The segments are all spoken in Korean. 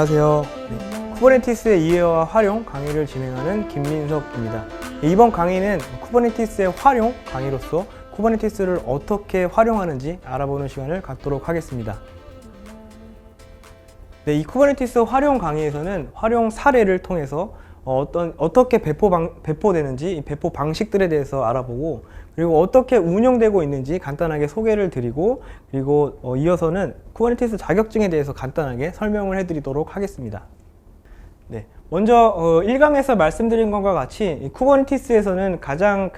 안녕하세요. 쿠버네티스의 이해와 활용 강의를 진행하는 김민석입니다. 이번 강의는 쿠버네티스의 활용 강의로서 쿠버네티스를 어떻게 활용하는지 알아보는 시간을 갖도록 하겠습니다. 이 쿠버네티스 활용 강의에서는 활용 사례를 통해서 어떻게 배포되는지, 배포 방식들에 대해서 알아보고, 그리고 어떻게 운영되고 있는지 간단하게 소개를 드리고, 그리고 이어서는 쿠버네티스 자격증에 대해서 간단하게 설명을 해드리도록 하겠습니다. 먼저 1강에서 말씀드린 것과 같이 이 쿠버네티스에서는 가장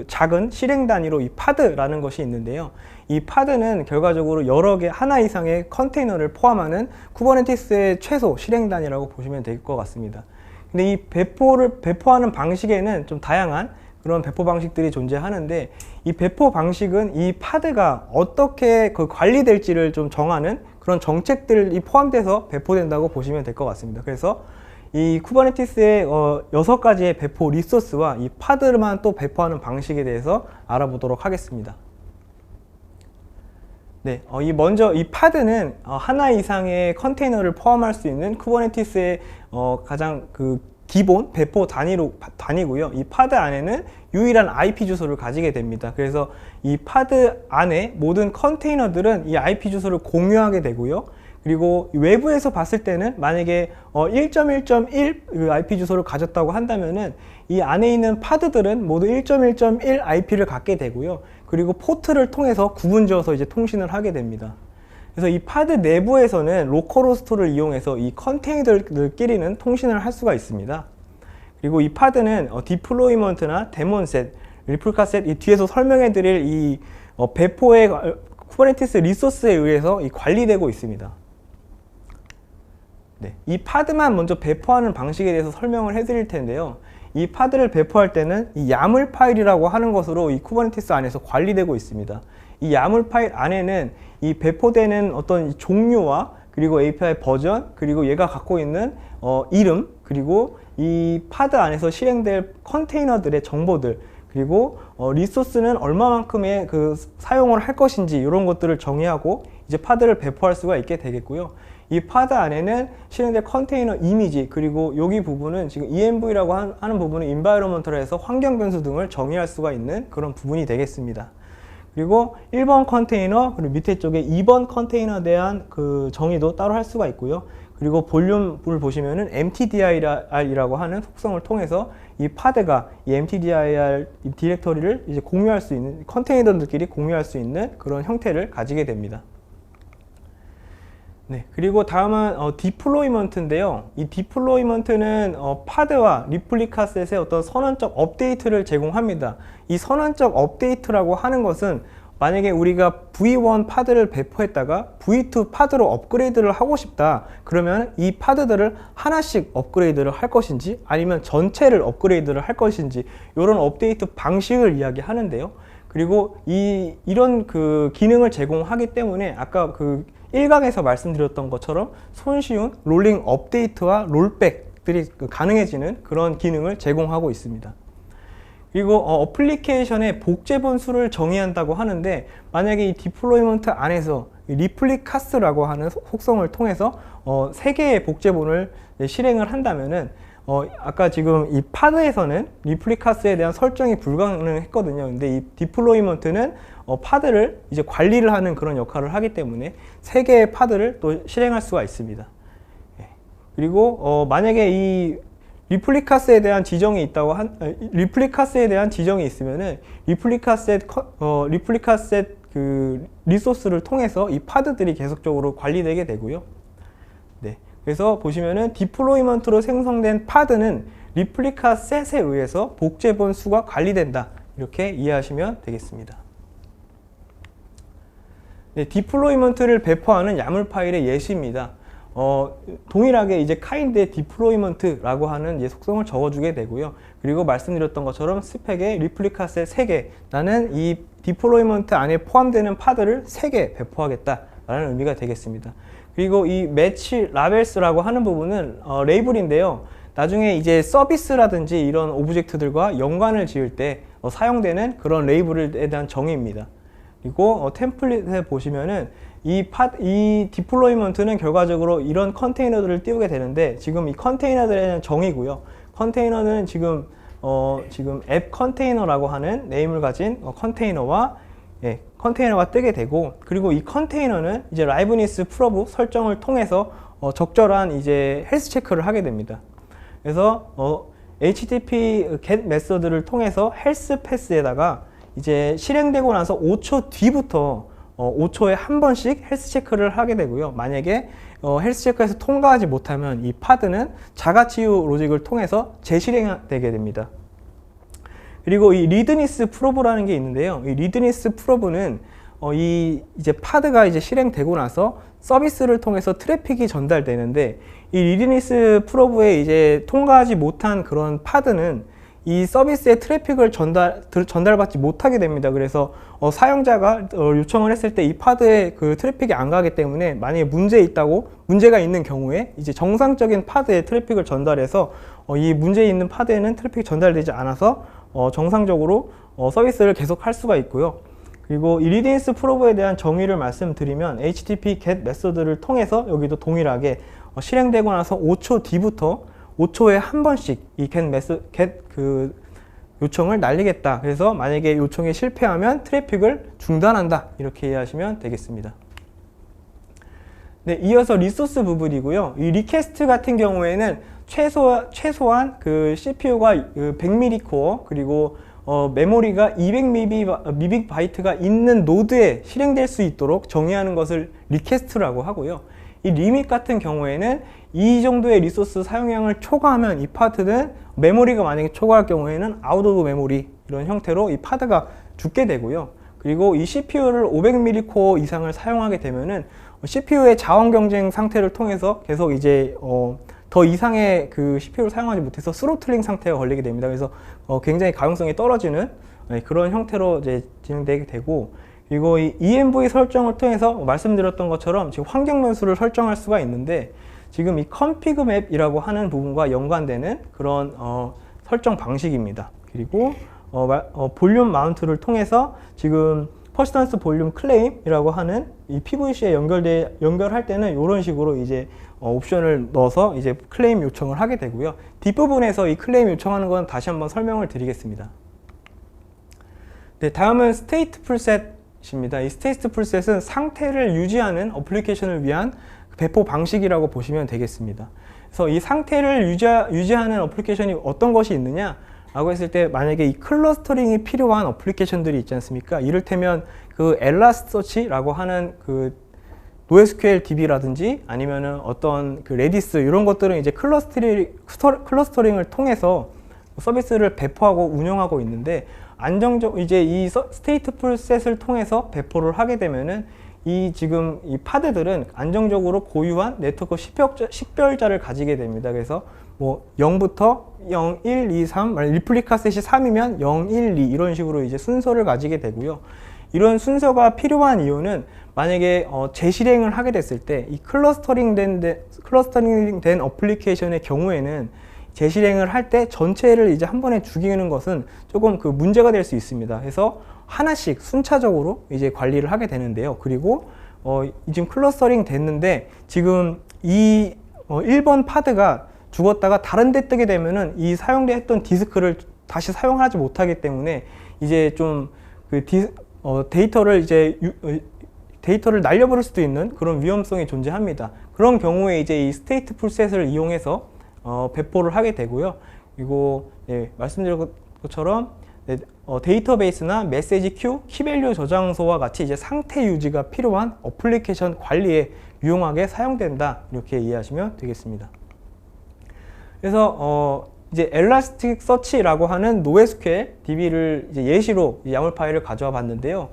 작은 실행 단위로 이 파드라는 것이 있는데요. 이 파드는 결과적으로 여러 개, 하나 이상의 컨테이너를 포함하는 쿠버네티스의 최소 실행 단위라고 보시면 될 것 같습니다. 근데 이 배포하는 방식에는 좀 다양한 그런 배포 방식들이 존재하는데, 이 배포 방식은 이 파드가 어떻게 관리될지를 좀 정하는 그런 정책들이 포함돼서 배포된다고 보시면 될 것 같습니다. 그래서 이 쿠버네티스의 6가지의 배포 리소스와 이 파드만 또 배포하는 방식에 대해서 알아보도록 하겠습니다. 먼저 이 파드는 하나 이상의 컨테이너를 포함할 수 있는 쿠버네티스의 가장 기본 배포 단위고요. 이 파드 안에는 유일한 IP 주소를 가지게 됩니다. 그래서 이 파드 안에 모든 컨테이너들은 이 IP 주소를 공유하게 되고요. 그리고 외부에서 봤을 때는 만약에 1.1.1 IP 주소를 가졌다고 한다면은 이 안에 있는 파드들은 모두 1.1.1 IP를 갖게 되고요. 그리고 포트를 통해서 구분지어서 이제 통신을 하게 됩니다. 그래서 이 파드 내부에서는 로컬호스트를 이용해서 이 컨테이너들끼리는 통신을 할 수가 있습니다. 그리고 이 파드는 디플로이먼트나 데몬셋, 리플카셋, 이 뒤에서 설명해 드릴 이 배포의 쿠버네티스 리소스에 의해서 관리되고 있습니다. 이 파드만 먼저 배포하는 방식에 대해서 설명을 해드릴 텐데요. 이 파드를 배포할 때는 이 야물 파일이라고 하는 것으로 이 쿠버네티스 안에서 관리되고 있습니다. 이 야물 파일 안에는 이 배포되는 어떤 종류와 그리고 API 버전, 그리고 얘가 갖고 있는 이름, 그리고 이 파드 안에서 실행될 컨테이너들의 정보들, 그리고 리소스는 얼마만큼의 사용을 할 것인지 이런 것들을 정의하고 이제 파드를 배포할 수가 있게 되겠고요. 이 파드 안에는 실행될 컨테이너 이미지, 그리고 여기 부분은 지금 env라고 하는 부분은 environment라 해서 환경 변수 등을 정의할 수가 있는 그런 부분이 되겠습니다. 그리고 1번 컨테이너, 그리고 밑에 쪽에 2번 컨테이너에 대한 정의도 따로 할 수가 있고요. 그리고 볼륨을 보시면은 mtdir이라고 하는 속성을 통해서 이 파드가 이 mtdir 디렉터리를 이제 공유할 수 있는, 컨테이너들끼리 공유할 수 있는 그런 형태를 가지게 됩니다. 그리고 다음은 디플로이먼트인데요. 이 디플로이먼트는 파드와 리플리카셋의 어떤 선언적 업데이트를 제공합니다. 이 선언적 업데이트라고 하는 것은 만약에 우리가 V1 파드를 배포했다가 V2 파드로 업그레이드를 하고 싶다, 그러면 이 파드들을 하나씩 업그레이드를 할 것인지 아니면 전체를 업그레이드를 할 것인지, 이런 업데이트 방식을 이야기하는데요. 그리고 이런 기능을 제공하기 때문에 아까 1강에서 말씀드렸던 것처럼 손쉬운 롤링 업데이트와 롤백들이 가능해지는 그런 기능을 제공하고 있습니다. 그리고 어플리케이션의 복제 번수를 정의한다고 하는데, 만약에 이 디플로이먼트 안에서 리플리카스라고 하는 속성을 통해서 3개의 복제본을 실행을 한다면은 아까 지금 이 파드에서는 리플리카스에 대한 설정이 불가능했거든요. 근데 이 디플로이먼트는 파드를 이제 관리를 하는 그런 역할을 하기 때문에 3개의 파드를 또 실행할 수가 있습니다. 그리고 만약에 이 리플리카스에 대한 지정이 있으면은 리플리카셋 리소스를 통해서 이 파드들이 계속적으로 관리되게 되고요. 그래서 보시면은 디플로이먼트로 생성된 파드는 리플리카셋에 의해서 복제본 수가 관리된다, 이렇게 이해하시면 되겠습니다. 디플로이먼트를 배포하는 야물 파일의 예시입니다. 동일하게 이제 kind의 디플로이먼트라고 하는 속성을 적어주게 되고요. 그리고 말씀드렸던 것처럼 스펙에 리플리카셋 3개, 나는 이 디플로이먼트 안에 포함되는 파드를 3개 배포하겠다라는 의미가 되겠습니다. 그리고 이 매치 라벨스라고 하는 부분은 레이블인데요. 나중에 이제 서비스라든지 이런 오브젝트들과 연관을 지을 때 사용되는 그런 레이블에 대한 정의입니다. 그리고 템플릿에 보시면은 이 디플로이먼트는 결과적으로 이런 컨테이너들을 띄우게 되는데, 지금 이 컨테이너들에 대한 정의고요. 컨테이너는 지금 앱 컨테이너라고 하는 네임을 가진 컨테이너와 컨테이너가 뜨게 되고, 그리고 이 컨테이너는 이제 라이브니스 프로브 설정을 통해서 적절한 이제 헬스 체크를 하게 됩니다. 그래서 HTTP get 메서드를 통해서 헬스 패스에다가 이제 실행되고 나서 5초 뒤부터 5초에 한 번씩 헬스 체크를 하게 되고요. 만약에 헬스 체크에서 통과하지 못하면 이 파드는 자가치유 로직을 통해서 재실행되게 됩니다. 그리고 이 리드니스 프로브라는 게 있는데요. 이 리드니스 프로브는 이제 파드가 이제 실행되고 나서 서비스를 통해서 트래픽이 전달되는데, 이 리드니스 프로브에 이제 통과하지 못한 그런 파드는 이 서비스의 트래픽을 전달받지 못하게 됩니다. 그래서 사용자가 요청을 했을 때 이 파드에 그 트래픽이 안 가기 때문에, 만약에 문제가 있는 경우에 이제 정상적인 파드에 트래픽을 전달해서 이 문제 있는 파드에는 트래픽이 전달되지 않아서 정상적으로 서비스를 계속 할 수가 있고요. 그리고 이 리드니스 프로브에 대한 정의를 말씀드리면, HTTP get 메서드를 통해서 여기도 동일하게 실행되고 나서 5초 뒤부터 5초에 한 번씩 이 get 그 요청을 날리겠다. 그래서 만약에 요청이 실패하면 트래픽을 중단한다. 이렇게 이해하시면 되겠습니다. 네, 이어서 리소스 부분이고요. 이 리퀘스트 같은 경우에는 최소한 그 CPU가 100mm 코어, 그리고 메모리가 200MB 바이트가 있는 노드에 실행될 수 있도록 정의하는 것을 리퀘스트라고 하고요. 이 리밋 같은 경우에는 이 정도의 리소스 사용량을 초과하면 이 파드는, 메모리가 만약에 초과할 경우에는 아웃 오브 메모리 이런 형태로 이 파드가 죽게 되고요. 그리고 이 CPU를 500mm 코어 이상을 사용하게 되면은 CPU의 자원 경쟁 상태를 통해서 계속 이제 더 이상의 그 CPU를 사용하지 못해서 스로틀링 상태가 걸리게 됩니다. 그래서 굉장히 가용성이 떨어지는 그런 형태로 이제 진행되게 되고, 그리고 이 ENV 설정을 통해서 말씀드렸던 것처럼 지금 환경 변수를 설정할 수가 있는데, 지금 이 config map이라고 하는 부분과 연관되는 그런 설정 방식입니다. 그리고 볼륨 마운트를 통해서 지금 퍼시던스 볼륨 클레임이라고 하는 이 PVC에 연결할 때는 이런 식으로 이제 옵션을 넣어서 이제 클레임 요청을 하게 되고요. 뒷부분에서 이 클레임 요청하는 건 다시 한번 설명을 드리겠습니다. 네, 다음은 스테이트 풀셋입니다. 이 스테이트 풀셋은 상태를 유지하는 어플리케이션을 위한 배포 방식이라고 보시면 되겠습니다. 그래서 이 상태를 유지하는 어플리케이션이 어떤 것이 있느냐 라고 했을 때, 만약에 이 클러스터링이 필요한 어플리케이션들이 있지 않습니까? 이를테면 그 엘라스서치라고 하는 그 NoSQL DB라든지 아니면은 어떤 그 레디스, 이런 것들은 이제 클러스터링을 통해서 서비스를 배포하고 운영하고 있는데, 이제 이 스테이트풀 셋을 통해서 배포를 하게 되면은 지금 이 파드들은 안정적으로 고유한 네트워크 식별자를 가지게 됩니다. 그래서 뭐 0부터 0, 1, 2, 3, 리플리카 셋이 3이면 0, 1, 2 이런 식으로 이제 순서를 가지게 되고요. 이런 순서가 필요한 이유는, 만약에 재실행을 하게 됐을 때 이 클러스터링 된 어플리케이션의 경우에는 재실행을 할 때 전체를 이제 한 번에 죽이는 것은 조금 그 문제가 될 수 있습니다. 그래서 하나씩 순차적으로 이제 관리를 하게 되는데요. 그리고 지금 클러스터링 됐는데, 지금 이 1번 파드가 죽었다가 다른 데 뜨게 되면은 이 사용됐던 디스크를 다시 사용하지 못하기 때문에 이제 좀 그 데이터를 날려버릴 수도 있는 그런 위험성이 존재합니다. 그런 경우에 이제 이 스테이트 풀셋을 이용해서 배포를 하게 되고요. 그리고 말씀드린 것처럼 데이터베이스나 메시지 큐, 키밸류 저장소와 같이 이제 상태 유지가 필요한 어플리케이션 관리에 유용하게 사용된다, 이렇게 이해하시면 되겠습니다. 그래서 이제 엘라스틱 서치라고 하는 NoSQL DB를 이제 예시로 야물 파일을 가져와 봤는데요.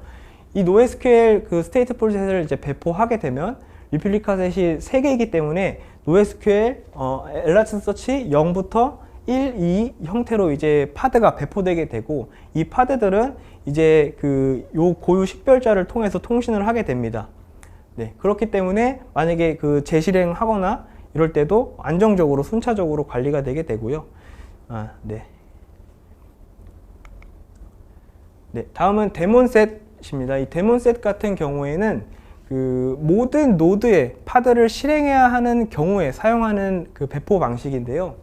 이 NoSQL 그 스테이트 풀셋을 이제 배포하게 되면 리플리카 셋이 3개이기 때문에 NoSQL 엘라스틱 서치 0부터 1, 2 형태로 이제 파드가 배포되게 되고, 이 파드들은 이제 요 고유 식별자를 통해서 통신을 하게 됩니다. 네, 그렇기 때문에 만약에 그 재실행하거나 이럴 때도 안정적으로 순차적으로 관리가 되게 되고요. 네. 네, 다음은 데몬셋입니다. 이 데몬셋 같은 경우에는 모든 노드에 파드를 실행해야 하는 경우에 사용하는 그 배포 방식인데요.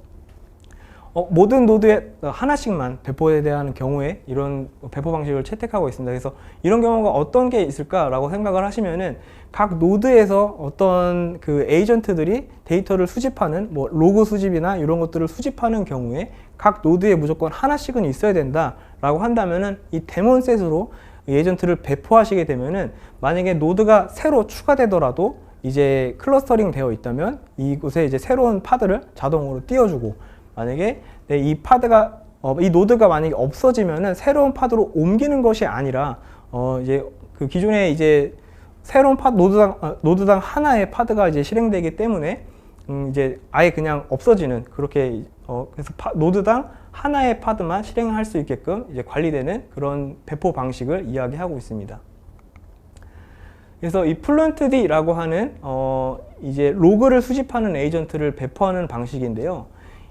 모든 노드에 하나씩만 배포해야 하는 경우에 이런 배포 방식을 채택하고 있습니다. 그래서 이런 경우가 어떤 게 있을까라고 생각을 하시면은 각 노드에서 어떤 그 에이전트들이 데이터를 수집하는 뭐 로그 수집이나 이런 것들을 수집하는 경우에 각 노드에 무조건 하나씩은 있어야 된다라고 한다면은 이 데몬셋으로 에이전트를 배포하시게 되면은 만약에 노드가 새로 추가되더라도 이제 클러스터링 되어 있다면 이곳에 이제 새로운 파드를 자동으로 띄워주고 만약에 이 파드가 이 노드가 만약에 없어지면은 새로운 파드로 옮기는 것이 아니라 이제 그 기존에 이제 새로운 파드 노드당 하나의 파드가 이제 실행되기 때문에 이제 아예 그냥 없어지는 그렇게 그래서 노드당 하나의 파드만 실행할 수 있게끔 이제 관리되는 그런 배포 방식을 이야기하고 있습니다. 그래서 이 플루언트D라고 하는 이제 로그를 수집하는 에이전트를 배포하는 방식인데요.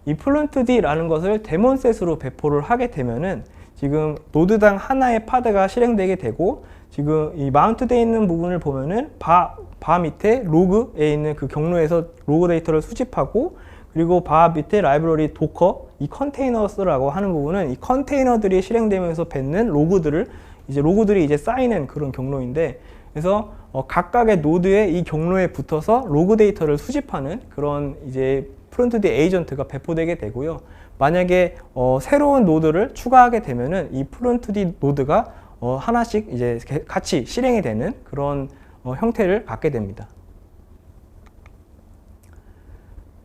이 플루언트D라는 것을 데몬셋으로 배포를 하게 되면은 지금 노드당 하나의 파드가 실행되게 되고 지금 이 마운트되어 있는 부분을 보면은 바 밑에 로그에 있는 그 경로에서 로그 데이터를 수집하고 그리고 바 밑에 라이브러리 도커 이 컨테이너스라고 하는 부분은 이 컨테이너들이 실행되면서 뱉는 로그들이 이제 쌓이는 그런 경로인데 그래서 각각의 노드의 이 경로에 붙어서 로그 데이터를 수집하는 그런 이제 플루언트D 에이전트가 배포되게 되고요. 만약에 새로운 노드를 추가하게 되면은 이 플루언트D 노드가 하나씩 이제 같이 실행이 되는 그런 형태를 갖게 됩니다.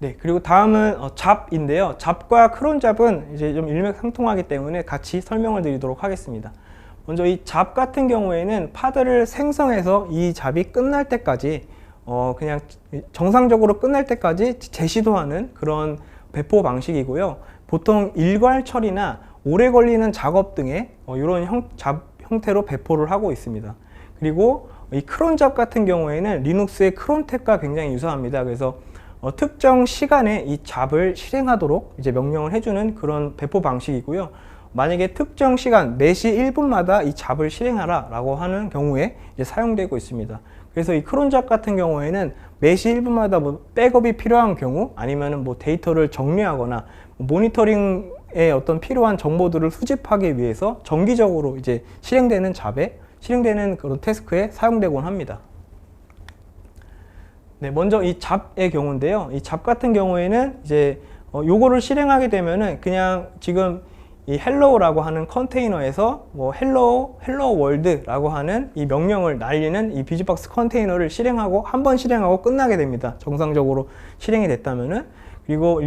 네, 그리고 다음은 잡인데요. 잡과 크론잡은 이제 좀 일맥상통하기 때문에 같이 설명을 드리도록 하겠습니다. 먼저 이 잡 같은 경우에는 파드를 생성해서 이 잡이 끝날 때까지 그냥 정상적으로 끝날 때까지 재시도하는 그런 배포 방식이고요. 보통 일괄 처리나 오래 걸리는 작업 등의 이런 잡 형태로 배포를 하고 있습니다. 그리고 이 크론잡 같은 경우에는 리눅스의 크론탭과 굉장히 유사합니다. 그래서 특정 시간에 이 잡을 실행하도록 이제 명령을 해주는 그런 배포 방식이고요. 만약에 특정 시간 매시 1분마다 이 잡을 실행하라 라고 하는 경우에 이제 사용되고 있습니다. 그래서 이 크론잡 같은 경우에는 매시 1분마다 뭐 백업이 필요한 경우 아니면은 뭐 데이터를 정리하거나 모니터링에 어떤 필요한 정보들을 수집하기 위해서 정기적으로 이제 실행되는 그런 태스크에 사용되곤 합니다. 네, 먼저 이 잡의 경우인데요. 이 잡 같은 경우에는 이제 요거를 실행하게 되면은 그냥 지금 이 hello라고 하는 컨테이너에서 뭐 hello world라고 하는 이 명령을 날리는 이 비즈박스 컨테이너를 한 번 실행하고 끝나게 됩니다. 정상적으로 실행이 됐다면은. 그리고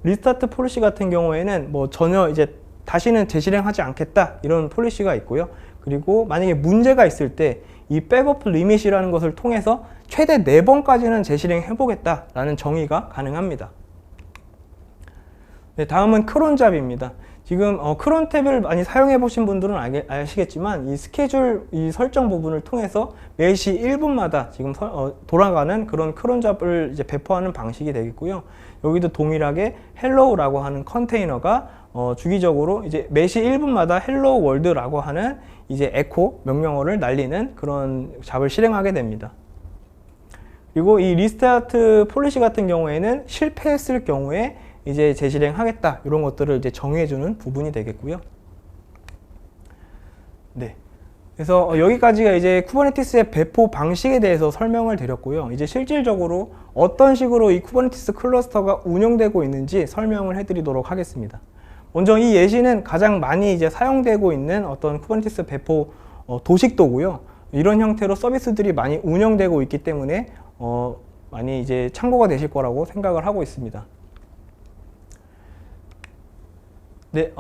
리스타트 폴리시 같은 경우에는 뭐 전혀 이제 다시는 재실행하지 않겠다 이런 폴리시가 있고요. 그리고 만약에 문제가 있을 때 이 백업 리밋이라는 것을 통해서 최대 4번까지는 재실행해 보겠다라는 정의가 가능합니다. 네, 다음은 크론잡입니다. 지금 크론 탭을 많이 사용해 보신 분들은 아시겠지만 이 스케줄 이 설정 부분을 통해서 매시 1분마다 지금 돌아가는 그런 크론잡을 이제 배포하는 방식이 되겠고요. 여기도 동일하게 hello라고 하는 컨테이너가 주기적으로 이제 매시 1분마다 hello world라고 하는 이제 에코 명령어를 날리는 그런 잡을 실행하게 됩니다. 그리고 이 리스타트 폴리시 같은 경우에는 실패했을 경우에 이제 재실행하겠다 이런 것들을 이제 정해주는 부분이 되겠고요. 네. 그래서 여기까지가 이제 쿠버네티스의 배포 방식에 대해서 설명을 드렸고요. 이제 실질적으로 어떤 식으로 이 쿠버네티스 클러스터가 운영되고 있는지 설명을 해드리도록 하겠습니다. 먼저 이 예시는 가장 많이 이제 사용되고 있는 어떤 쿠버네티스 배포 도식도고요. 이런 형태로 서비스들이 많이 운영되고 있기 때문에 많이 이제 참고가 되실 거라고 생각을 하고 있습니다. 네,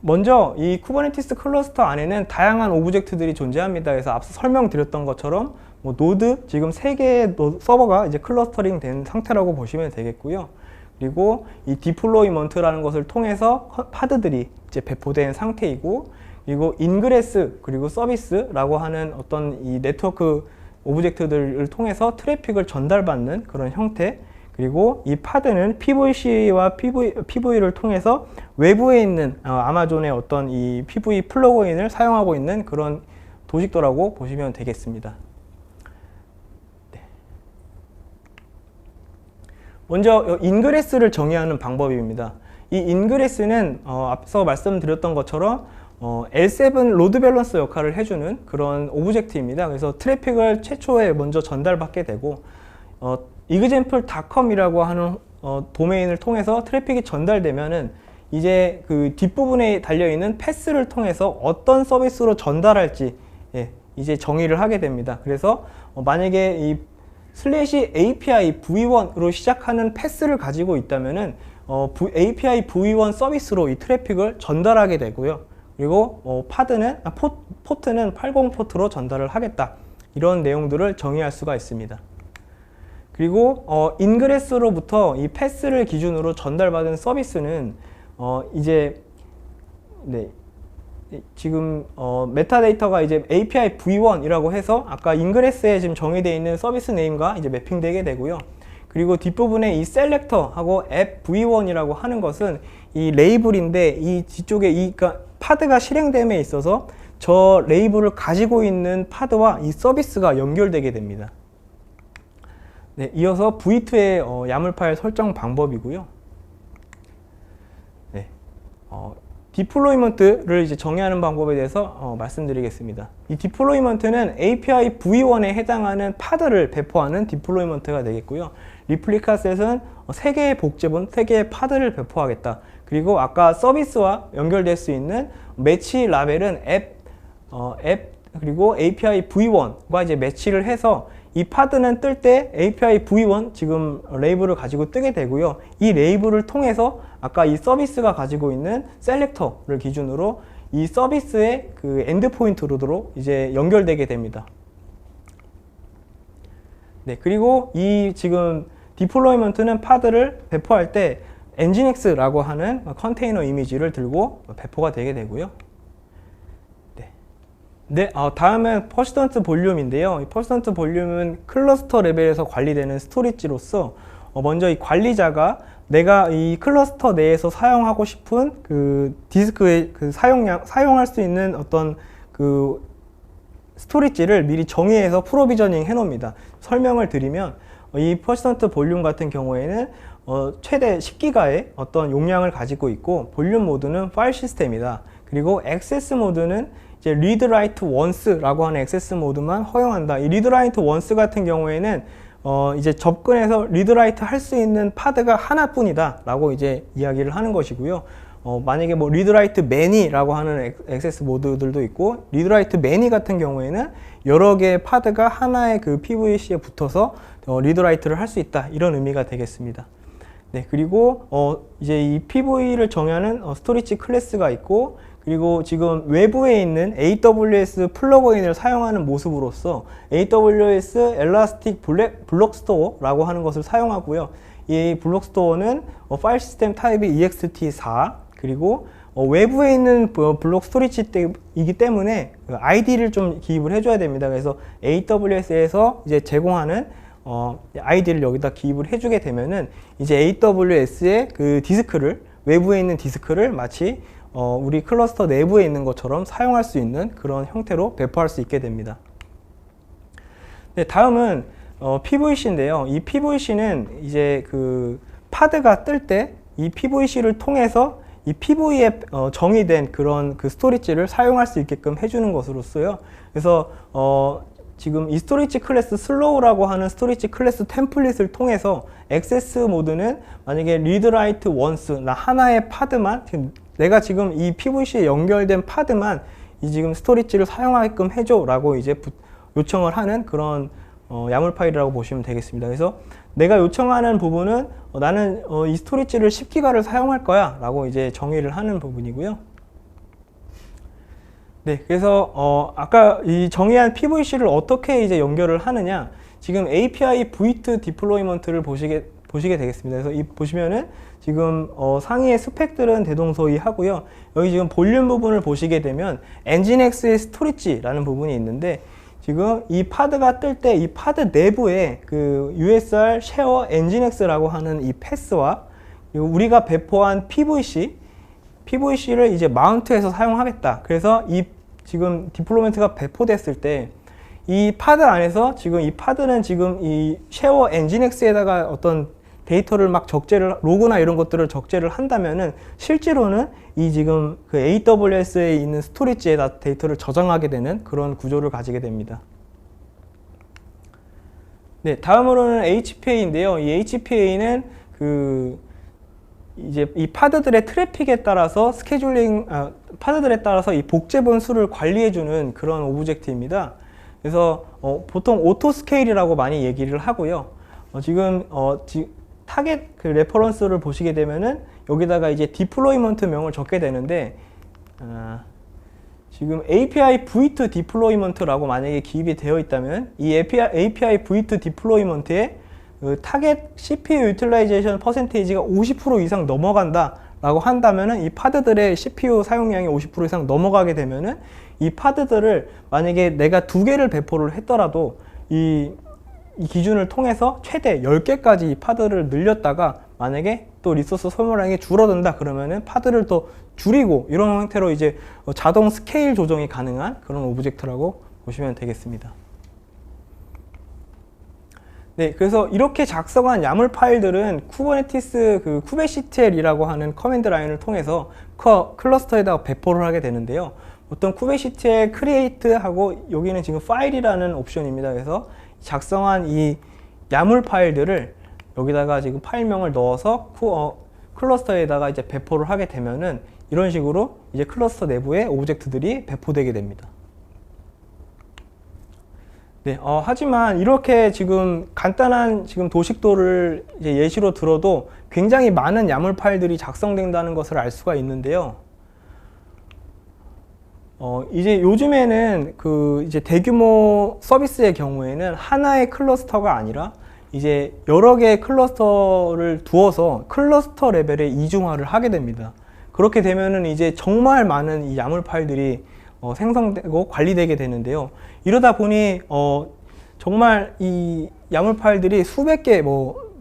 먼저 이 쿠버네티스 클러스터 안에는 다양한 오브젝트들이 존재합니다. 그래서 앞서 설명드렸던 것처럼 뭐 노드, 지금 3개의 서버가 이제 클러스터링 된 상태라고 보시면 되겠고요. 그리고 이 디플로이먼트라는 것을 통해서 파드들이 이제 배포된 상태이고, 그리고 인그레스 그리고 서비스라고 하는 어떤 이 네트워크 오브젝트들을 통해서 트래픽을 전달받는 그런 형태, 그리고 이 파드는 PVC와 PV를 통해서 외부에 있는 아마존의 어떤 이 PV 플러그인을 사용하고 있는 그런 도식도라고 보시면 되겠습니다. 먼저 인그레스를 정의하는 방법입니다. 이 인그레스는 앞서 말씀드렸던 것처럼 L7 로드 밸런서 역할을 해주는 그런 오브젝트입니다. 그래서 트래픽을 최초에 먼저 전달받게 되고 example.com이라고 하는 도메인을 통해서 트래픽이 전달되면은 이제 그 뒷부분에 달려있는 패스를 통해서 어떤 서비스로 전달할지 이제 정의를 하게 됩니다. 그래서 만약에 이 슬래시 API v1으로 시작하는 패스를 가지고 있다면은 API v1 서비스로 이 트래픽을 전달하게 되고요. 그리고 포트는 80 포트로 전달을 하겠다. 이런 내용들을 정의할 수가 있습니다. 그리고 인그레스로부터 이 패스를 기준으로 전달받은 서비스는 지금 메타데이터가 이제 API v1이라고 해서 아까 인그레스에 지금 정의되어 있는 서비스 네임과 이제 매핑되게 되고요. 그리고 뒷부분에 이 셀렉터하고 앱 v1이라고 하는 것은 이 레이블인데 이 뒤쪽에 그러니까 파드가 실행됨에 있어서 저 레이블을 가지고 있는 파드와 이 서비스가 연결되게 됩니다. 네, 이어서 v2의 야물 파일 설정 방법이고요. 네, 디플로이먼트를 이제 정의하는 방법에 대해서 말씀드리겠습니다. 이 디플로이먼트는 API v1에 해당하는 파드를 배포하는 디플로이먼트가 되겠고요. 리플리카 셋은 3개의 복제본, 3개의 파드를 배포하겠다. 그리고 아까 서비스와 연결될 수 있는 매치 라벨은 앱 그리고 API v1과 이제 매치를 해서 이 파드는 뜰 때 API v1 지금 레이블을 가지고 뜨게 되고요. 이 레이블을 통해서 아까 이 서비스가 가지고 있는 셀렉터를 기준으로 이 서비스의 그 엔드포인트로 이제 연결되게 됩니다. 네, 그리고 이 지금 디플로이먼트는 파드를 배포할 때 엔진엑스라고 하는 컨테이너 이미지를 들고 배포가 되게 되고요. 네, 다음은 퍼시던트 볼륨인데요. 이 퍼시던트 볼륨은 클러스터 레벨에서 관리되는 스토리지로서 먼저 이 관리자가 내가 이 클러스터 내에서 사용하고 싶은 그 디스크의 그 사용할 수 있는 어떤 그 스토리지를 미리 정의해서 프로비저닝 해 놓습니다. 설명을 드리면 이 퍼시던트 볼륨 같은 경우에는 최대 10기가의 어떤 용량을 가지고 있고 볼륨 모드는 파일 시스템이다. 그리고 액세스 모드는 이제 read write once라고 하는 액세스 모드만 허용한다. 이 read write once 같은 경우에는 이제 접근해서 read write 할 수 있는 파드가 하나뿐이다 라고 이제 이야기를 하는 것이고요. 만약에 뭐 read write many라고 하는 액세스 모드들도 있고 read write many 같은 경우에는 여러 개의 파드가 하나의 그 PVC에 붙어서 read write를 할 수 있다. 이런 의미가 되겠습니다. 네, 그리고 이제 이 PV를 정의하는 스토리지 클래스가 있고, 그리고 지금 외부에 있는 AWS 플러그인을 사용하는 모습으로서 AWS 엘라스틱 블록 스토어라고 하는 것을 사용하고요. 이 블록 스토어는 파일 시스템 타입이 ext4, 그리고 외부에 있는 블록 스토리지이기 때문에 아이디를 좀 기입을 해줘야 됩니다. 그래서 AWS에서 이제 제공하는 아이디를 여기다 기입을 해주게 되면은 이제 AWS의 그 디스크를, 외부에 있는 디스크를 마치 우리 클러스터 내부에 있는 것처럼 사용할 수 있는 그런 형태로 배포할 수 있게 됩니다. 네, 다음은 PVC인데요. 이 PVC는 이제 그 파드가 뜰 때 이 PVC를 통해서 이 PV에 정의된 그런 그 스토리지를 사용할 수 있게끔 해주는 것으로서요. 그래서 지금 이 스토리지 클래스 슬로우라고 하는 스토리지 클래스 템플릿을 통해서 액세스 모드는 만약에 read write once, 나 하나의 파드만, 내가 지금 이 PVC에 연결된 파드만 이 지금 스토리지를 사용하게끔 해줘 라고 이제 요청을 하는 그런 야물 파일이라고 보시면 되겠습니다. 그래서 내가 요청하는 부분은 나는 이 스토리지를 10기가를 사용할 거야 라고 이제 정의를 하는 부분이고요. 네, 그래서 아까 이 정의한 PVC를 어떻게 이제 연결을 하느냐, 지금 API v2 디플로이먼트를 보시게 되겠습니다. 그래서 이 보시면은 지금 상위의 스펙들은 대동소이하고요. 여기 지금 볼륨 부분을 보시게 되면 엔진엑스의 스토리지라는 부분이 있는데, 지금 이 파드가 뜰 때 이 파드 내부에 그 USR 쉐어 엔진엑스라고 하는 이 패스와 그리고 우리가 배포한 PVC를 이제 마운트해서 사용하겠다. 그래서 이 지금 디플로이먼트가 배포됐을 때 이 파드 안에서 지금 이 파드는 지금 이 쉐어 엔진엑스에다가 어떤 데이터를 막 적재를, 로그나 이런 것들을 적재를 한다면은 실제로는 이 지금 그 AWS에 있는 스토리지에다 데이터를 저장하게 되는 그런 구조를 가지게 됩니다. 네, 다음으로는 HPA인데요. 이 HPA는 이제 이 파드들의 트래픽에 따라서 파드들에 따라서 이 복제본 수를 관리해주는 그런 오브젝트입니다. 그래서 보통 오토 스케일이라고 많이 얘기를 하고요. 지금 타겟 레퍼런스를 보시게 되면은 여기다가 이제 디플로이먼트 명을 적게 되는데 지금 API v2 디플로이먼트라고 만약에 기입이 되어 있다면 이 API v2 디플로이먼트에 타겟 CPU 유틸라이제이션 퍼센테이지가 50% 이상 넘어간다 라고 한다면은 이 파드들의 CPU 사용량이 50% 이상 넘어가게 되면은 이 파드들을 만약에 내가 2개를 배포를 했더라도 이 기준을 통해서 최대 10개까지 이 파드를 늘렸다가 만약에 또 리소스 소모량이 줄어든다 그러면은 파드를 또 줄이고 이런 형태로 이제 자동 스케일 조정이 가능한 그런 오브젝트라고 보시면 되겠습니다. 네, 그래서 이렇게 작성한 야물 파일들은 쿠버네티스 kubectl이라고 하는 커맨드 라인을 통해서 클러스터에다가 배포를 하게 되는데요. 보통 kubectl create 하고 여기는 지금 파일이라는 옵션입니다. 그래서 작성한 이 야물 파일들을 여기다가 지금 파일명을 넣어서 클러스터에다가 이제 배포를 하게 되면은 이런 식으로 이제 클러스터 내부에 오브젝트들이 배포되게 됩니다. 네, 하지만 이렇게 지금 간단한 지금 도식도를 이제 예시로 들어도 굉장히 많은 야물 파일들이 작성된다는 것을 알 수가 있는데요. 이제 요즘에는 이제 대규모 서비스의 경우에는 하나의 클러스터가 아니라 이제 여러 개의 클러스터를 두어서 클러스터 레벨의 이중화를 하게 됩니다. 그렇게 되면은 이제 정말 많은 이 야물 파일들이 생성되고 관리되게 되는데요. 이러다 보니 정말 이 야물 파일들이 수백 개,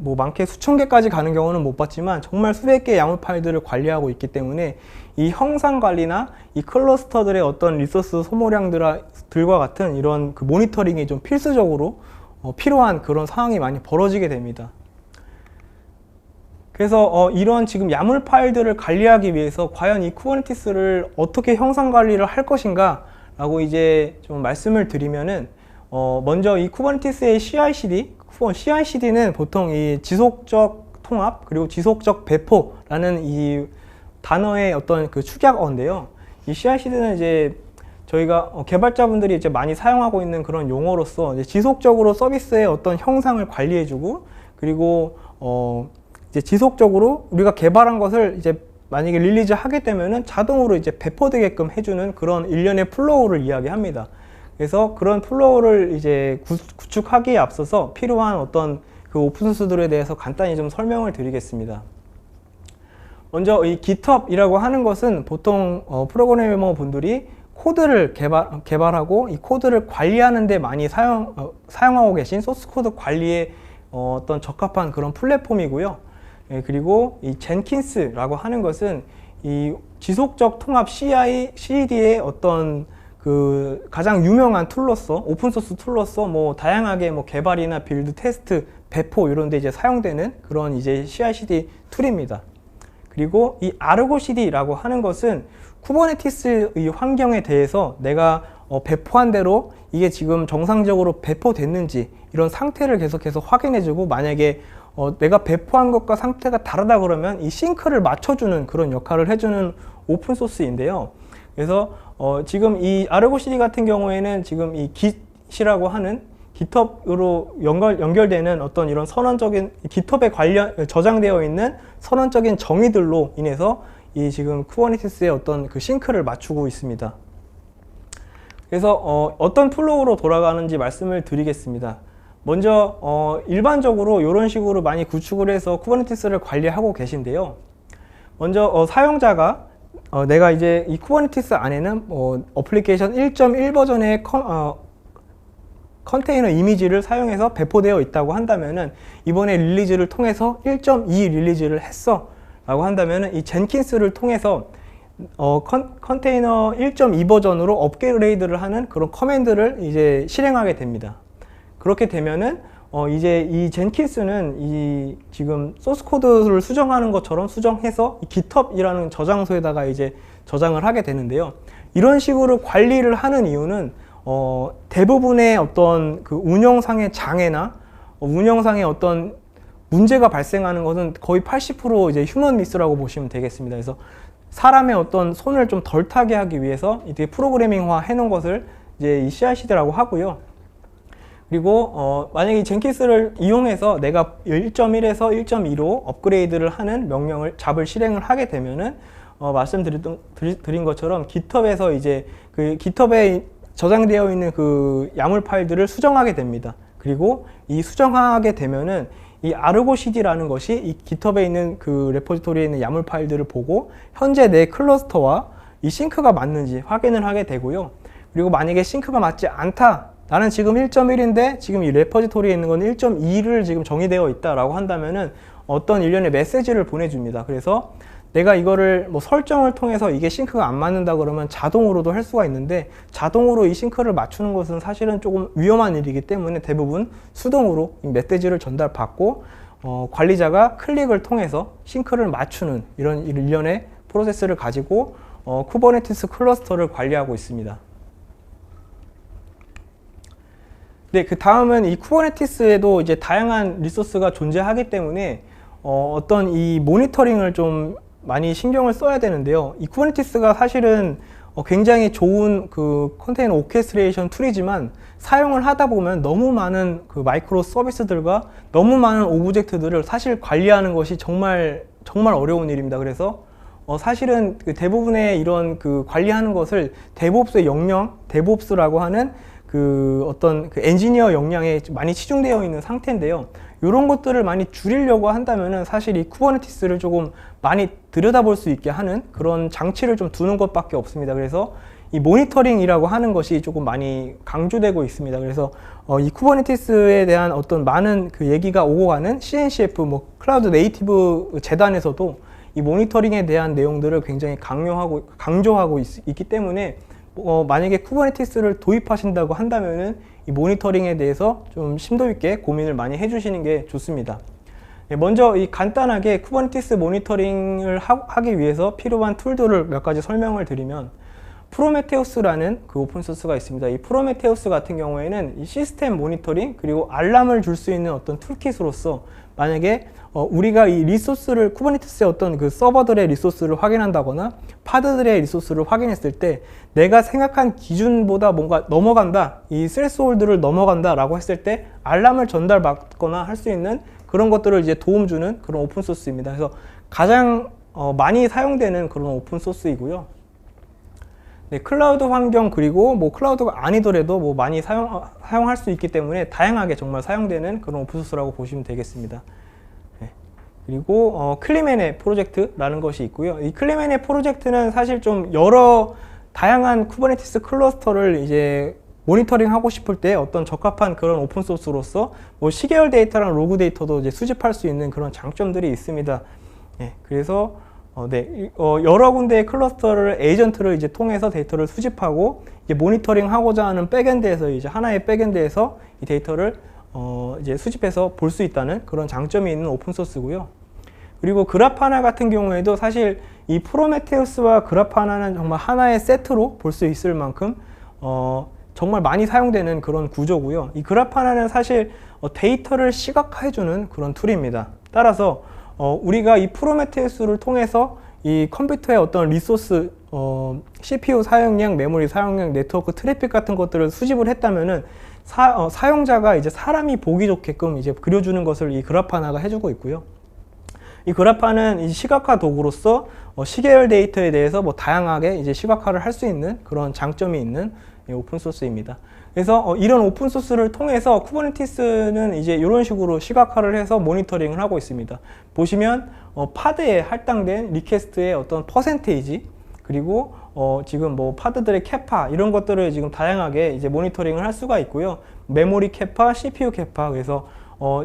많게 수천 개까지 가는 경우는 못 봤지만 정말 수백 개의 야물 파일들을 관리하고 있기 때문에 이 형상 관리나 이 클러스터들의 어떤 리소스 소모량들과 같은 이런 모니터링이 좀 필수적으로 필요한 그런 상황이 많이 벌어지게 됩니다. 그래서 이런 지금 야물 파일들을 관리하기 위해서 과연 이 쿠버네티스를 어떻게 형상 관리를 할 것인가 라고 이제 좀 말씀을 드리면은 먼저 이 쿠버네티스의 CI/CD는 보통 이 지속적 통합 그리고 지속적 배포라는 이 단어의 어떤 축약어인데요. 이 CI/CD는 이제 저희가 개발자분들이 이제 많이 사용하고 있는 그런 용어로서 이제 지속적으로 서비스의 어떤 형상을 관리해주고 그리고 이제 지속적으로 우리가 개발한 것을 이제 만약에 릴리즈 하게 되면은 자동으로 이제 배포되게끔 해주는 그런 일련의 플로우를 이야기합니다. 그래서 그런 플로우를 이제 구축하기에 앞서서 필요한 어떤 오픈소스들에 대해서 간단히 좀 설명을 드리겠습니다. 먼저 이 GitHub이라고 하는 것은 보통 프로그래머 분들이 코드를 개발하고 이 코드를 관리하는 데 많이 사용하고 계신 소스 코드 관리에 어떤 적합한 그런 플랫폼이고요. 그리고 이 젠킨스라고 하는 것은 이 지속적 통합 CI/CD의 어떤 가장 유명한 툴로서 오픈소스 툴로서 다양하게 개발이나 빌드, 테스트, 배포 이런 데 이제 사용되는 그런 이제 CI/CD 툴입니다. 그리고 이 아르고 CD라고 하는 것은 쿠버네티스의 환경에 대해서 내가 배포한 대로 이게 지금 정상적으로 배포됐는지 이런 상태를 계속해서 확인해주고 만약에 내가 배포한 것과 상태가 다르다 그러면 이 싱크를 맞춰주는 그런 역할을 해주는 오픈소스인데요. 그래서 지금 이 아르고 CD 같은 경우에는 지금 이 Git이라고 하는 GitHub으로 연결되는 어떤 이런 선언적인 GitHub에 저장되어 있는 선언적인 정의들로 인해서 이 지금 쿠버네티스의 어떤 싱크를 맞추고 있습니다. 그래서 어떤 플로우로 돌아가는지 말씀을 드리겠습니다. 먼저 일반적으로 이런 식으로 많이 구축을 해서 쿠버네티스를 관리하고 계신데요. 먼저 사용자가 내가 이제 이 쿠버네티스 안에는 어플리케이션 1.1 버전의 컨테이너 이미지를 사용해서 배포되어 있다고 한다면은 이번에 릴리즈를 통해서 1.2 릴리즈를 했어 라고 한다면은 이 젠킨스를 통해서 컨테이너 1.2 버전으로 업그레이드를 하는 그런 커맨드를 이제 실행하게 됩니다. 그렇게 되면은 이제 이 젠킨스는 이 지금 소스 코드를 수정하는 것처럼 수정해서 이 GitHub이라는 저장소에다가 이제 저장을 하게 되는데요. 이런 식으로 관리를 하는 이유는 대부분의 어떤 그 운영상의 장애나 운영상의 어떤 문제가 발생하는 것은 거의 80% 이제 휴먼 미스라고 보시면 되겠습니다. 그래서 사람의 어떤 손을 좀 덜 타게 하기 위해서 이렇게 프로그래밍화 해놓은 것을 이제 이 CI/CD라고 하고요. 그리고 만약에 이 젠킨스를 이용해서 내가 1.1에서 1.2로 업그레이드를 하는 명령을 잡을 실행을 하게 되면은 말씀드린 것처럼 GitHub에서 이제 그 GitHub에 저장되어 있는 그 야물 파일들을 수정하게 됩니다. 그리고 이 수정하게 되면은 이 아르고 CD라는 것이 이 GitHub에 있는 그 레포지토리에 있는 야물 파일들을 보고 현재 내 클러스터와 이 싱크가 맞는지 확인을 하게 되고요. 그리고 만약에 싱크가 맞지 않다, 나는 지금 1.1인데 지금 이 레포지토리에 있는 건 1.2를 지금 정의되어 있다라고 한다면은 어떤 일련의 메시지를 보내줍니다. 그래서 내가 이거를 뭐 설정을 통해서 이게 싱크가 안 맞는다 그러면 자동으로도 할 수가 있는데, 자동으로 이 싱크를 맞추는 것은 사실은 조금 위험한 일이기 때문에 대부분 수동으로 이 메시지를 전달받고 관리자가 클릭을 통해서 싱크를 맞추는 이런 일련의 프로세스를 가지고 쿠버네티스 클러스터를 관리하고 있습니다. 네, 그 다음은 이 쿠버네티스에도 이제 다양한 리소스가 존재하기 때문에 어떤 이 모니터링을 좀 많이 신경을 써야 되는데요. 이 쿠버네티스가 사실은 굉장히 좋은 그 컨테이너 오케스트레이션 툴이지만 사용을 하다 보면 너무 많은 그 마이크로 서비스들과 너무 많은 오브젝트들을 사실 관리하는 것이 정말 어려운 일입니다. 그래서 사실은 그 대부분의 이런 그 관리하는 것을 데브옵스의 역량, 데브옵스라고 하는 그 어떤 그 엔지니어 역량에 많이 치중되어 있는 상태인데요. 이런 것들을 많이 줄이려고 한다면은 사실 이 쿠버네티스를 조금 많이 들여다볼 수 있게 하는 그런 장치를 좀 두는 것밖에 없습니다. 그래서 이 모니터링이라고 하는 것이 조금 많이 강조되고 있습니다. 그래서 이 쿠버네티스에 대한 어떤 많은 그 얘기가 오고 가는 CNCF 뭐 클라우드 네이티브 재단에서도 이 모니터링에 대한 내용들을 굉장히 강조하고 있기 때문에 만약에 쿠버네티스를 도입하신다고 한다면은 이 모니터링에 대해서 좀 심도 있게 고민을 많이 해주시는 게 좋습니다. 먼저 이 간단하게 쿠버네티스 모니터링을 하기 위해서 필요한 툴들을 몇 가지 설명을 드리면, 프로메테우스라는 그 오픈소스가 있습니다. 이 프로메테우스 같은 경우에는 이 시스템 모니터링 그리고 알람을 줄 수 있는 어떤 툴킷으로서, 만약에 우리가 이 리소스를 쿠버네티스의 어떤 그 서버들의 리소스를 확인한다거나 파드들의 리소스를 확인했을 때 내가 생각한 기준보다 뭔가 넘어간다, 이 스레스홀드를 넘어간다 라고 했을 때 알람을 전달받거나 할 수 있는 그런 것들을 이제 도움 주는 그런 오픈소스입니다. 그래서 가장 많이 사용되는 그런 오픈소스이고요. 네, 클라우드 환경 그리고 뭐 클라우드가 아니더라도 뭐 많이 사용할 수 있기 때문에 다양하게 정말 사용되는 그런 오픈소스라고 보시면 되겠습니다. 네. 그리고 클리맨의 프로젝트라는 것이 있고요. 이 클리맨의 프로젝트는 사실 좀 여러 다양한 쿠버네티스 클러스터를 이제 모니터링 하고 싶을 때 어떤 적합한 그런 오픈소스로서 뭐 시계열 데이터랑 로그 데이터도 이제 수집할 수 있는 그런 장점들이 있습니다. 네, 그래서 여러 군데의 클러스터를 에이전트를 이제 통해서 데이터를 수집하고 이제 모니터링 하고자 하는 백엔드에서 이제 하나의 백엔드에서 이 데이터를 이제 수집해서 볼 수 있다는 그런 장점이 있는 오픈소스고요. 그리고 그라파나 같은 경우에도 사실 이 프로메테우스와 그라파나는 정말 하나의 세트로 볼 수 있을 만큼 정말 많이 사용되는 그런 구조고요. 이 그라파나는 사실 데이터를 시각화해주는 그런 툴입니다. 따라서 우리가 이 프로메테우스를 통해서 이 컴퓨터의 어떤 리소스, CPU 사용량, 메모리 사용량, 네트워크 트래픽 같은 것들을 수집을 했다면은 사용자가 이제 사람이 보기 좋게끔 이제 그려주는 것을 이 그라파나가 해주고 있고요. 이 그라파는 이 시각화 도구로서 시계열 데이터에 대해서 뭐 다양하게 이제 시각화를 할 수 있는 그런 장점이 있는 오픈소스입니다. 그래서 이런 오픈소스를 통해서 쿠버네티스는 이제 이런 식으로 시각화를 해서 모니터링을 하고 있습니다. 보시면 파드에 할당된 리퀘스트의 어떤 퍼센테이지, 그리고 지금 뭐 파드들의 캐파 이런 것들을 지금 다양하게 이제 모니터링을 할 수가 있고요. 메모리 캐파, CPU 캐파. 그래서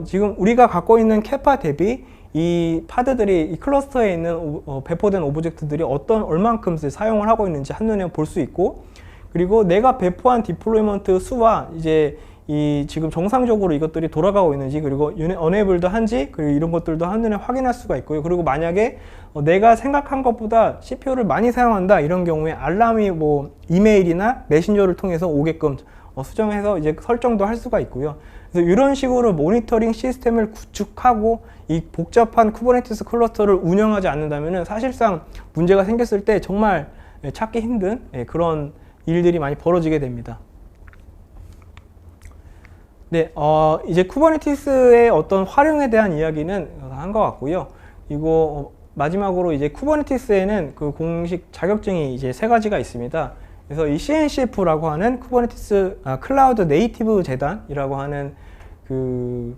지금 우리가 갖고 있는 캐파 대비 이 파드들이 이 클러스터에 있는 배포된 오브젝트들이 얼만큼 사용을 하고 있는지 한눈에 볼 수 있고, 그리고 내가 배포한 디플로이먼트 수와 이제 이 지금 정상적으로 이것들이 돌아가고 있는지, 그리고 어네이블드 한지, 그리고 이런 것들도 한눈에 확인할 수가 있고요. 그리고 만약에 내가 생각한 것보다 CPU를 많이 사용한다 이런 경우에 알람이 뭐 이메일이나 메신저를 통해서 오게끔 수정해서 이제 설정도 할 수가 있고요. 그래서 이런 식으로 모니터링 시스템을 구축하고 이 복잡한 쿠버네티스 클러스터를 운영하지 않는다면 사실상 문제가 생겼을 때 정말 찾기 힘든 그런 일들이 많이 벌어지게 됩니다. 네, 이제 쿠버네티스의 어떤 활용에 대한 이야기는 한 것 같고요. 이거 마지막으로 이제 쿠버네티스에는 그 공식 자격증이 이제 3가지가 있습니다. 그래서 이 CNCF라고 하는 쿠버네티스 클라우드 네이티브 재단이라고 하는 그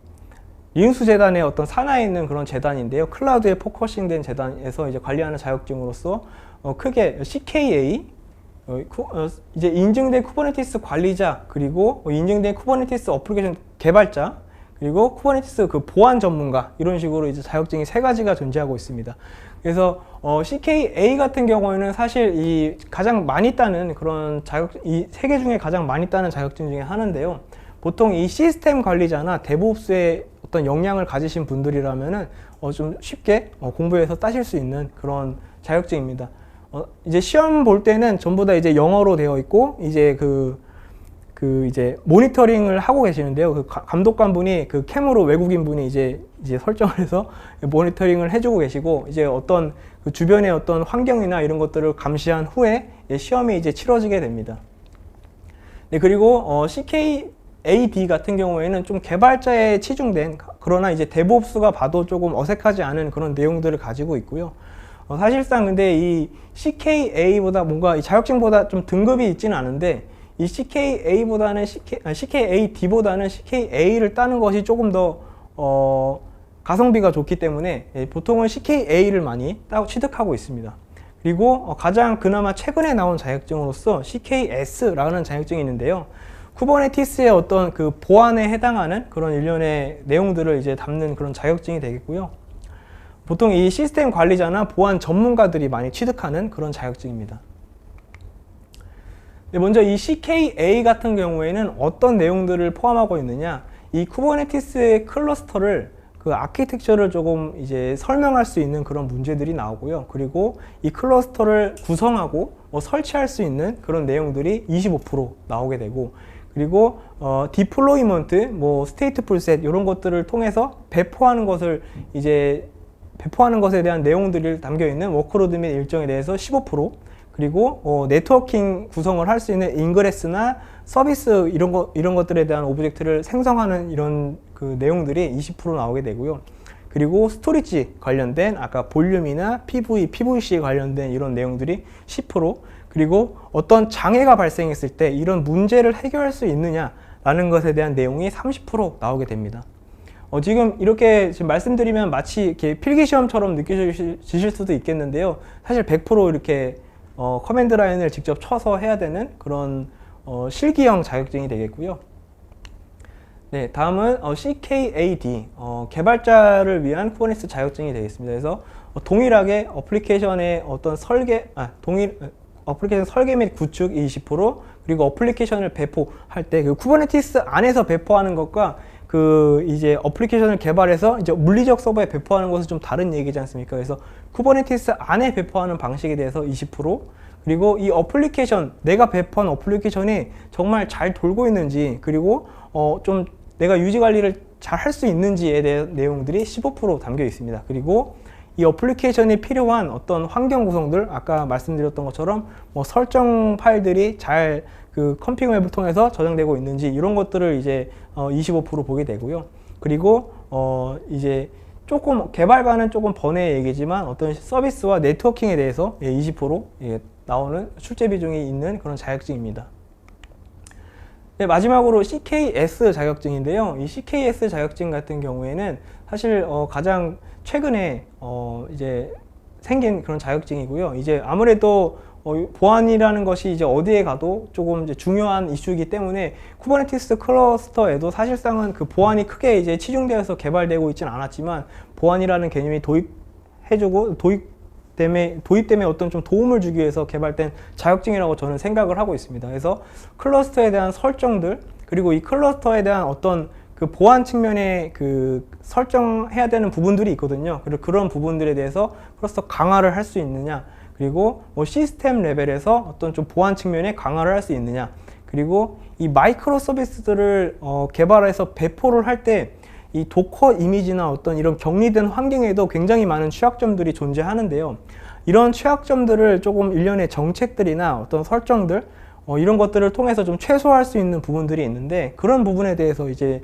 리눅스 재단의 어떤 산하에 있는 그런 재단인데요. 클라우드에 포커싱된 재단에서 이제 관리하는 자격증으로서 크게 CKA, 이제 인증된 쿠버네티스 관리자, 그리고 인증된 쿠버네티스 어플리케이션 개발자, 그리고 쿠버네티스 그 보안 전문가, 이런 식으로 이제 자격증이 3가지가 존재하고 있습니다. 그래서 CKA 같은 경우에는 사실 이 가장 많이 따는 그런 이 3개 중에 가장 많이 따는 자격증 중에 하나인데요. 보통 이 시스템 관리자나 데브옵스의 어떤 역량을 가지신 분들이라면은 좀 쉽게 공부해서 따실 수 있는 그런 자격증입니다. 이제 시험 볼 때는 전부 다 이제 영어로 되어 있고, 이제 이제 모니터링을 하고 계시는데요. 그 감독관분이 그 캠으로 외국인 분이 이제 설정을 해서 모니터링을 해주고 계시고, 이제 어떤 그 주변의 어떤 환경이나 이런 것들을 감시한 후에 시험이 이제 치러지게 됩니다. 네, 그리고 CKAD 같은 경우에는 좀 개발자에 치중된, 그러나 이제 데브옵스가 봐도 조금 어색하지 않은 그런 내용들을 가지고 있고요. 사실상 근데 이 CKA보다 뭔가 이 자격증보다 좀 등급이 있지는 않은데, 이 CKA보다는 CKAD보다는 CKA를 따는 것이 조금 더 가성비가 좋기 때문에 보통은 CKA를 많이 취득하고 있습니다. 그리고 가장 그나마 최근에 나온 자격증으로서 CKS라는 자격증이 있는데요. 쿠버네티스의 어떤 그 보안에 해당하는 그런 일련의 내용들을 이제 담는 그런 자격증이 되겠고요. 보통 이 시스템 관리자나 보안 전문가들이 많이 취득하는 그런 자격증입니다. 먼저 이 CKA 같은 경우에는 어떤 내용들을 포함하고 있느냐, 이 쿠버네티스의 클러스터를 그 아키텍처를 조금 이제 설명할 수 있는 그런 문제들이 나오고요. 그리고 이 클러스터를 구성하고 설치할 수 있는 그런 내용들이 25% 나오게 되고, 그리고 디플로이먼트, 스테이트풀 셋 이런 것들을 통해서 배포하는 것에 대한 내용들이 담겨 있는 워크로드 및 일정에 대해서 15%, 그리고 네트워킹 구성을 할 수 있는 인그레스나 서비스 이런 것들에 대한 오브젝트를 생성하는 이런 그 내용들이 20% 나오게 되고요. 그리고 스토리지 관련된 아까 볼륨이나 PVC 관련된 이런 내용들이 10%, 그리고 어떤 장애가 발생했을 때 이런 문제를 해결할 수 있느냐라는 것에 대한 내용이 30% 나오게 됩니다. 지금 이렇게 말씀드리면 마치 이렇게 필기시험처럼 느껴지실 수도 있겠는데요. 사실 100% 이렇게 커맨드 라인을 직접 쳐서 해야 되는 그런 실기형 자격증이 되겠고요. 네, 다음은 CKAD, 개발자를 위한 쿠버네티스 자격증이 되겠습니다. 그래서 동일하게 어플리케이션의 어떤 어플리케이션 설계 및 구축이 20%, 그리고 어플리케이션을 배포할 때 그 쿠버네티스 안에서 배포하는 것과 그 이제 어플리케이션을 개발해서 이제 물리적 서버에 배포하는 것은 좀 다른 얘기지 않습니까? 그래서 쿠버네티스 안에 배포하는 방식에 대해서 20%, 그리고 이 어플리케이션, 내가 배포한 어플리케이션이 정말 잘 돌고 있는지, 그리고 좀 내가 유지 관리를 잘 할 수 있는지에 대한 내용들이 15% 담겨 있습니다. 그리고 이 어플리케이션이 필요한 어떤 환경 구성들, 아까 말씀드렸던 것처럼 설정 파일들이 잘 그 컴핑 웹을 통해서 저장되고 있는지 이런 것들을 이제 25% 보게 되고요. 그리고 이제 조금 개발과는 조금 번외의 얘기지만 어떤 서비스와 네트워킹에 대해서 20% 나오는 출제 비중이 있는 그런 자격증입니다. 네, 마지막으로 CKS 자격증인데요. 이 CKS 자격증 같은 경우에는 사실 가장 최근에 이제 생긴 그런 자격증이고요. 이제 아무래도 보안이라는 것이 이제 어디에 가도 조금 이제 중요한 이슈이기 때문에 쿠버네티스 클러스터에도 사실상은 그 보안이 크게 이제 치중되어서 개발되고 있지는 않았지만, 보안이라는 개념이 도입해주고 도입 때문에 어떤 좀 도움을 주기 위해서 개발된 자격증이라고 저는 생각을 하고 있습니다. 그래서 클러스터에 대한 설정들, 그리고 이 클러스터에 대한 어떤 그 보안 측면에 그 설정해야 되는 부분들이 있거든요. 그리고 그런 부분들에 대해서 클러스터 강화를 할 수 있느냐, 그리고 뭐 시스템 레벨에서 어떤 좀 보안 측면에 강화를 할 수 있느냐, 그리고 이 마이크로 서비스들을 개발해서 배포를 할 때 이 도커 이미지나 어떤 이런 격리된 환경에도 굉장히 많은 취약점들이 존재하는데요. 이런 취약점들을 조금 일련의 정책들이나 어떤 설정들 이런 것들을 통해서 좀 최소화할 수 있는 부분들이 있는데, 그런 부분에 대해서 이제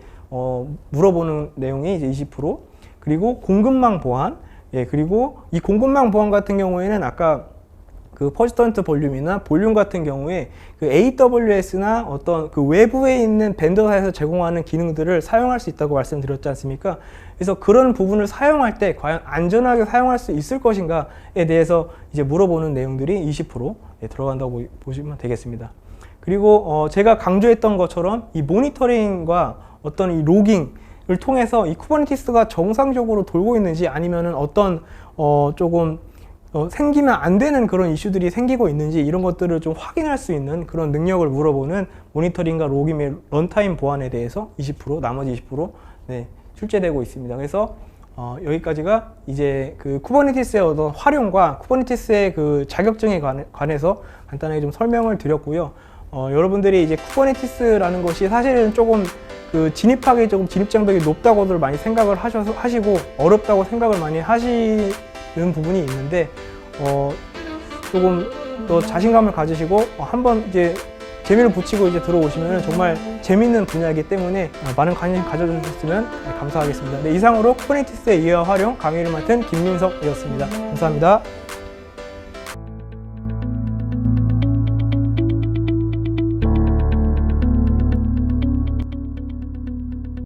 물어보는 내용이 이제 20%, 그리고 공급망 보안, 예, 그리고 이 공급망 보안 같은 경우에는 아까 그 퍼시스턴트 볼륨이나 볼륨 같은 경우에 그 AWS나 어떤 그 외부에 있는 벤더사에서 제공하는 기능들을 사용할 수 있다고 말씀드렸지 않습니까? 그래서 그런 부분을 사용할 때 과연 안전하게 사용할 수 있을 것인가에 대해서 이제 물어보는 내용들이 20% 들어간다고 보시면 되겠습니다. 그리고 제가 강조했던 것처럼 이 모니터링과 어떤 이 로깅을 통해서 이 쿠버네티스가 정상적으로 돌고 있는지, 아니면은 어떤 조금 생기면 안 되는 그런 이슈들이 생기고 있는지, 이런 것들을 좀 확인할 수 있는 그런 능력을 물어보는 모니터링과 로깅 및 런타임 보안에 대해서 20%, 나머지 20% 네, 출제되고 있습니다. 그래서 여기까지가 이제 그 쿠버네티스의 어떤 활용과 쿠버네티스의 그 자격증에 관해서 간단하게 좀 설명을 드렸고요. 여러분들이 이제 쿠버네티스라는 것이 사실은 조금 그 진입하기 조금 진입장벽이 높다고들 많이 생각을 하시고 어렵다고 생각을 많이 하시는 부분이 있는데, 조금 더 자신감을 가지시고 한번 이제 재미를 붙이고 이제 들어오시면 정말 재밌는 분야이기 때문에 많은 관심 가져주셨으면 감사하겠습니다. 네, 이상으로 쿠버네티스의 이해와 활용 강의를 맡은 김민석이었습니다. 감사합니다.